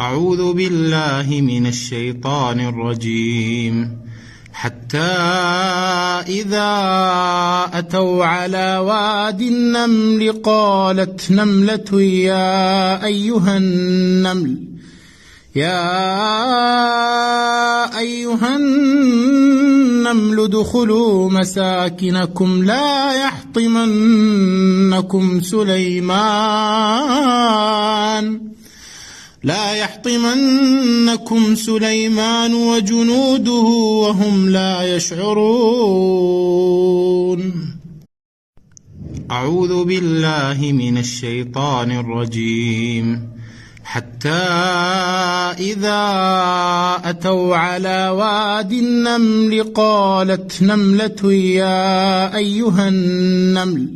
أعوذ بالله من الشيطان الرجيم. حتى إذا أتوا على واد النمل قالت نملة يا أيها النمل ادخلوا مساكنكم لا يحطمنكم سليمان وجنوده وهم لا يشعرون. أعوذ بالله من الشيطان الرجيم. حتى إذا أتوا على واد النمل قالت نملة يا أيها النمل